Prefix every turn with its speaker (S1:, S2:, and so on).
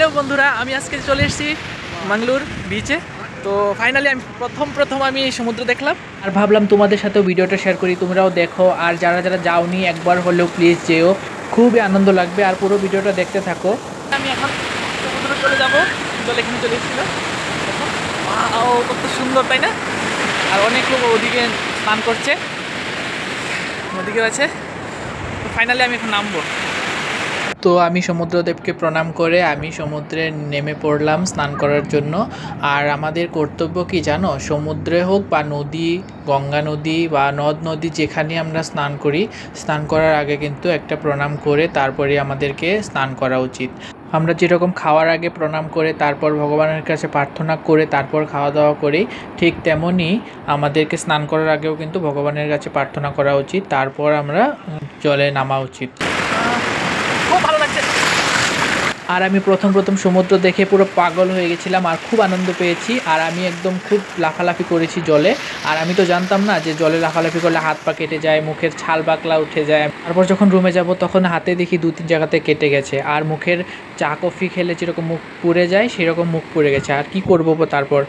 S1: Hello বন্ধুরা, আমি আজকে চলে এসেছি মাঙ্গলোর বিচে। তো ফাইনালি আমি প্রথম আমি সমুদ্র দেখলাম আর ভাবলাম তোমাদের সাথেও ভিডিওটা শেয়ার করি, তোমরাও দেখো। আর যারা যারা যাওনি একবার হলেও প্লিজ যেও, খুবই আনন্দ লাগবে। আর পুরো ভিডিওটা দেখতে থাকো। আমি এখন সমুদ্রে চলে যাবো। জল এখানে চলে এসেছিল, কত সুন্দর তাই না? আর অনেক লোক ওদিকে স্নান করছে, ওদিকে আছে। তো ফাইনালি আমি এখন নামবো। তো আমি সমুদ্রদেবকে প্রণাম করে আমি সমুদ্রে নেমে পড়লাম স্নান করার জন্য। আর আমাদের কর্তব্য কি জানো, সমুদ্রে হোক বা নদী, গঙ্গা নদী বা নদ নদী যেখানে আমরা স্নান করি, স্নান করার আগে কিন্তু একটা প্রণাম করে তারপরে আমাদেরকে স্নান করা উচিত। আমরা যেরকম খাওয়ার আগে প্রণাম করে তারপর ভগবানের কাছে প্রার্থনা করে তারপর খাওয়া দাওয়া করি, ঠিক তেমনই আমাদেরকে স্নান করার আগেও কিন্তু ভগবানের কাছে প্রার্থনা করা উচিত, তারপর আমরা জলে নামা উচিত। খুব ভালো লাগছে। আর আমি প্রথম সমুদ্র দেখে পুরো পাগল হয়ে গেছিলাম আর খুব আনন্দ পেয়েছি। আর আমি একদম খুব লাফালাফি করেছি জলে। আর আমি তো জানতাম না যে জলে লাফালাফি করলে হাত পা কেটে যায়, মুখের ছাল বাকলা উঠে যায়। তারপর যখন রুমে যাব তখন হাতে দেখি 2-3 জায়গাতে কেটে গেছে। আর মুখের চা কফি খেলে যেরকম মুখ পুড়ে যায় সেরকম মুখ পুড়ে গেছে। আর কি করবো তারপর